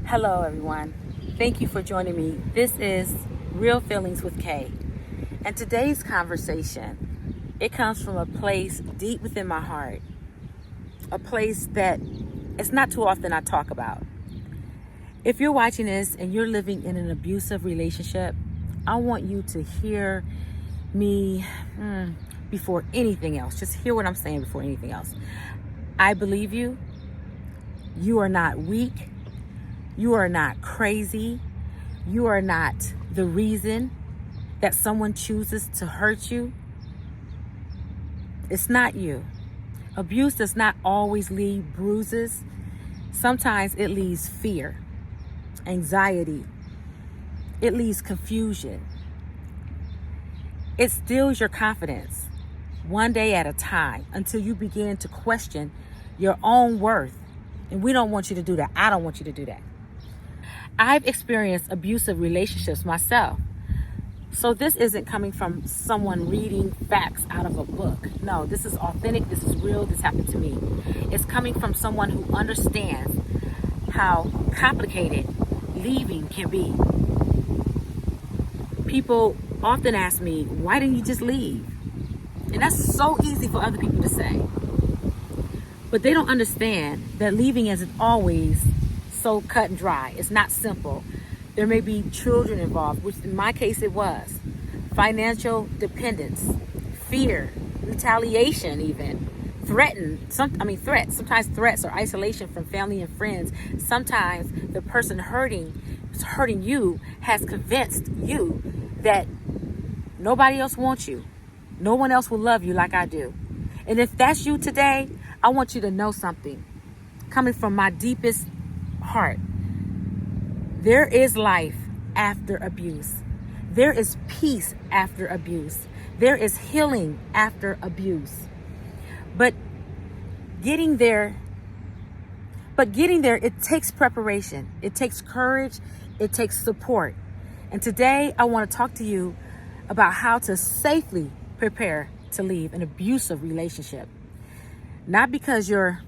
Hello, everyone. Thank you for joining me. This is Real Feelings with Kay. And today's conversation, it comes from a place deep within my heart, a place that it's not too often I talk about. If you're watching this and you're living in an abusive relationship, I want you to hear me before anything else. Just hear what I'm saying before anything else. I believe you. You are not weak. You are not crazy. You are not the reason that someone chooses to hurt you. It's not you. Abuse does not always leave bruises. Sometimes it leaves fear, anxiety. It leaves confusion. It steals your confidence one day at a time until you begin to question your own worth. And we don't want you to do that. I don't want you to do that. I've experienced abusive relationships myself. So this isn't coming from someone reading facts out of a book. No, this is authentic. This is real. This happened to me. It's coming from someone who understands how complicated leaving can be. People often ask me, why didn't you just leave? And that's so easy for other people to say. But they don't understand that leaving isn't always so cut and dry. It's not simple. There may be children involved, which in my case it was. Financial dependence, fear, retaliation even, threats. Sometimes threats or isolation from family and friends. Sometimes the person hurting you has convinced you that nobody else wants you. No one else will love you like I do. And if that's you today, I want you to know something coming from my deepest heart. There is life after abuse. There is peace after abuse. There is healing after abuse. But getting there, it takes preparation. It takes courage. It takes support. And today I want to talk to you about how to safely prepare to leave an abusive relationship. Not because you're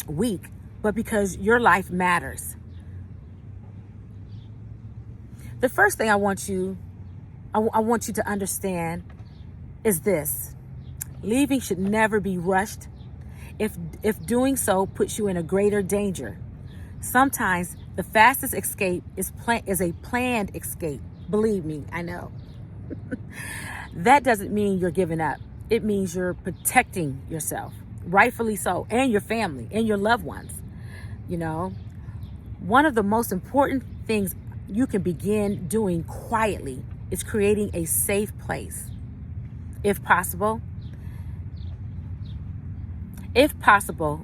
weak, but because your life matters. The first thing I want you to understand is this. Leaving should never be rushed. If doing so puts you in a greater danger. Sometimes the fastest escape is a planned escape. Believe me, I know. That doesn't mean you're giving up. It means you're protecting yourself, rightfully so, and your family and your loved ones. You know, one of the most important things you can begin doing quietly is creating a safe place. If possible,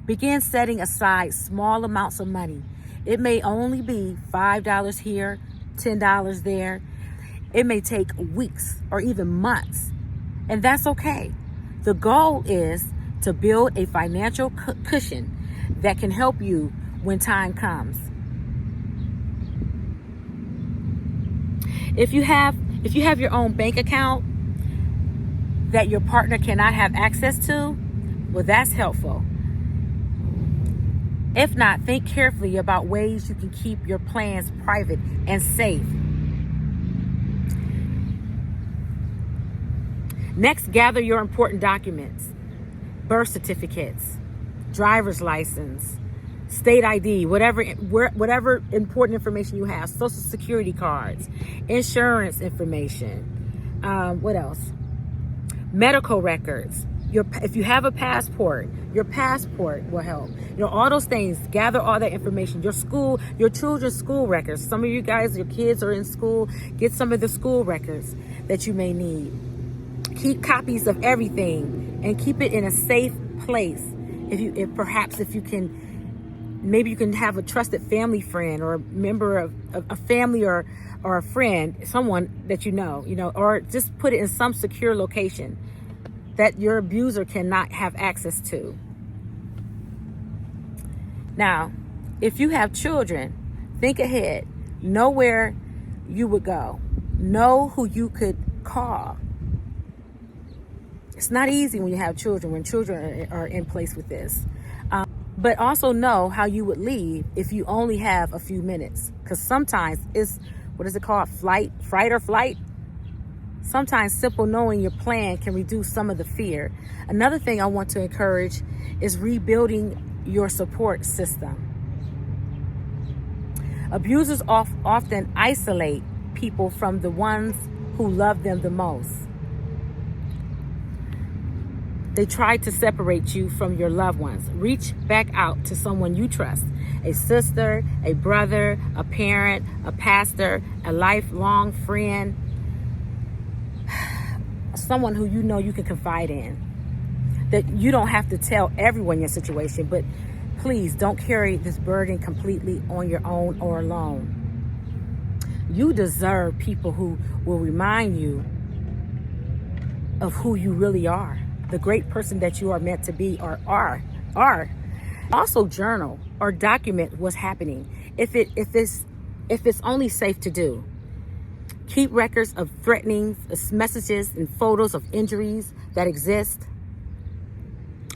begin setting aside small amounts of money. It may only be $5 here, $10 there. It may take weeks or even months, and that's okay. The goal is to build a financial cushion that can help you when time comes. If you have your own bank account that your partner cannot have access to, well, that's helpful. If not, think carefully about ways you can keep your plans private and safe. Next, gather your important documents, birth certificates, driver's license, state ID, whatever important information you have, social security cards, insurance information, what else? Medical records. If you have a passport, your passport will help. All those things, gather all that information. Your children's school records. Some of you guys, your kids are in school, get some of the school records that you may need. Keep copies of everything and keep it in a safe place. If you can, maybe you can have a trusted family friend or a member of a family or a friend, someone that you know, or just put it in some secure location that your abuser cannot have access to. Now, if you have children, think ahead. Know where you would go. Know who you could call. It's not easy when you have children, when children are in place with this. But also know how you would leave if you only have a few minutes. Because sometimes it's, what is it called? Fright or flight? Sometimes simple knowing your plan can reduce some of the fear. Another thing I want to encourage is rebuilding your support system. Abusers often isolate people from the ones who love them the most. They try to separate you from your loved ones. Reach back out to someone you trust. A sister, a brother, a parent, a pastor, a lifelong friend. Someone who you know you can confide in. That you don't have to tell everyone your situation, but please don't carry this burden completely on your own or alone. You deserve people who will remind you of who you really are, the great person that you are meant to be or are. Also journal or document what's happening if it's only safe to do. Keep records of threatenings, messages, and photos of injuries that exist.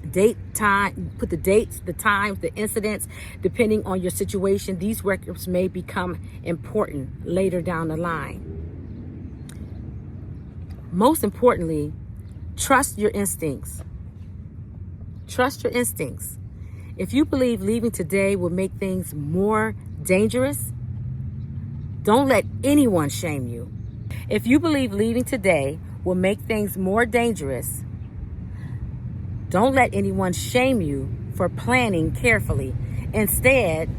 Put the dates, the times, the incidents, depending on your situation. These records may become important later down the line. Most importantly, trust your instincts. Trust your instincts. If you believe leaving today will make things more dangerous, don't let anyone shame you. If you believe leaving today will make things more dangerous, don't let anyone shame you for planning carefully. Instead,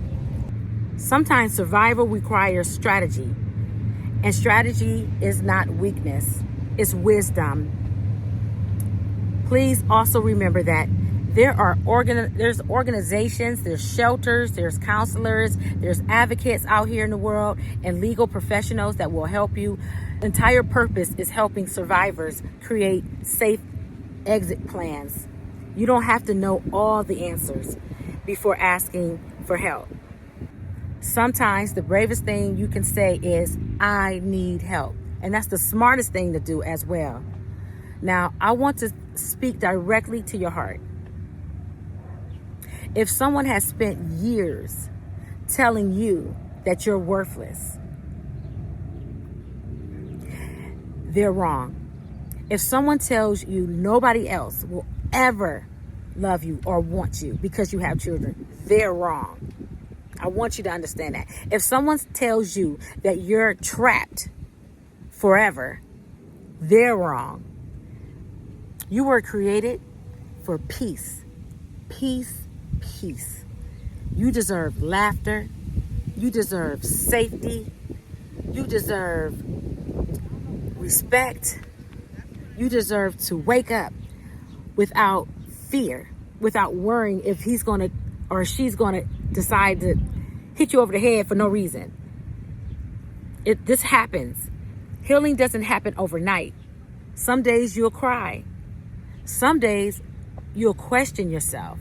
sometimes survival requires strategy. And strategy is not weakness, it's wisdom. Please also remember that there's organizations, there's shelters, there's counselors, there's advocates out here in the world, and legal professionals that will help you. The entire purpose is helping survivors create safe exit plans. You don't have to know all the answers before asking for help. Sometimes the bravest thing you can say is, I need help. And that's the smartest thing to do as well. Now, I want to speak directly to your heart. If someone has spent years telling you that you're worthless, they're wrong. If someone tells you nobody else will ever love you or want you because you have children, they're wrong. I want you to understand that. If someone tells you that you're trapped forever, they're wrong. You were created for peace. Peace, peace. You deserve laughter. You deserve safety. You deserve respect. You deserve to wake up without fear, without worrying if he's going to or she's going to decide to hit you over the head for no reason. This happens. Healing doesn't happen overnight. Some days you'll cry. Some days you'll question yourself.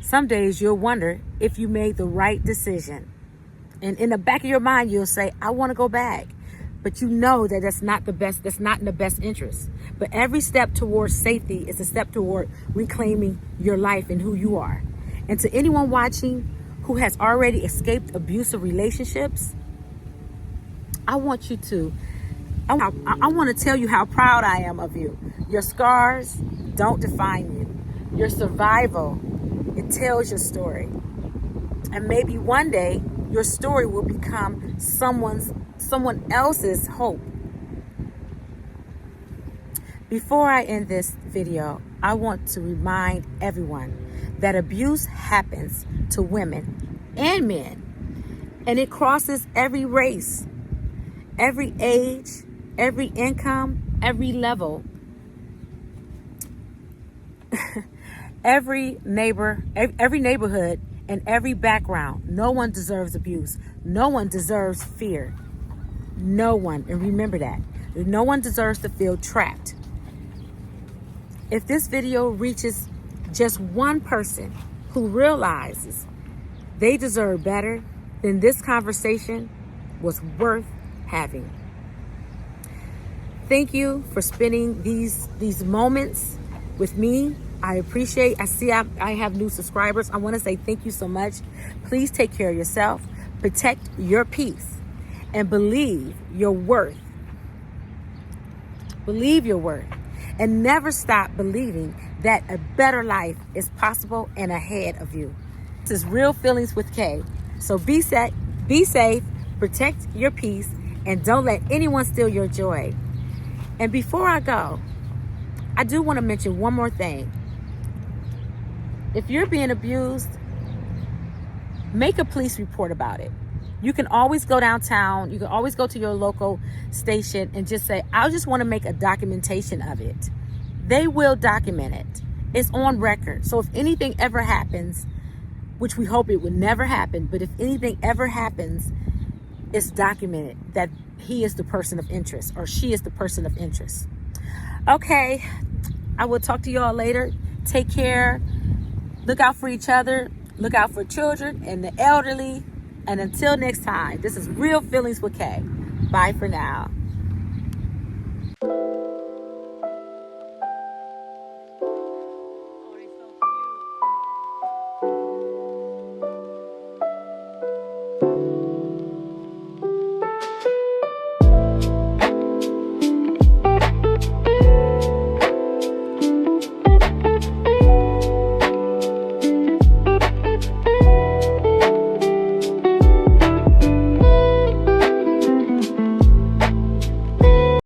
Some days you'll wonder if you made the right decision. And in the back of your mind, you'll say, I want to go back. But you know that that's not in the best interest. But every step towards safety is a step toward reclaiming your life and who you are. And to anyone watching who has already escaped abusive relationships, I want to tell you how proud I am of you. Your scars don't define you. Your survival, it tells your story. And maybe one day your story will become someone else's hope. Before I end this video, I want to remind everyone that abuse happens to women and men, and it crosses every race, every age, every income, every level, every neighborhood, and every background. No one deserves abuse. No one deserves fear. No one, and remember that, no one deserves to feel trapped. If this video reaches just one person who realizes they deserve better, then this conversation was worth having. Thank you for spending these moments with me. I appreciate, I have new subscribers. I want to say thank you so much. Please take care of yourself, protect your peace, and believe your worth. Believe your worth, and never stop believing that a better life is possible and ahead of you. This is Real Feelings with Kay. So be safe, protect your peace, and don't let anyone steal your joy. And before I go, I do want to mention one more thing. If you're being abused, make a police report about it. You can always go downtown. You can always go to your local station and just say, I just want to make a documentation of it. They will document it. It's on record. So if anything ever happens, which we hope it would never happen, but if anything ever happens, it's documented that he is the person of interest or she is the person of interest. Okay, I will talk to y'all later. Take care. Look out for each other. Look out for children and the elderly. And until next time, this is Real Feelings with Kay. Bye for now.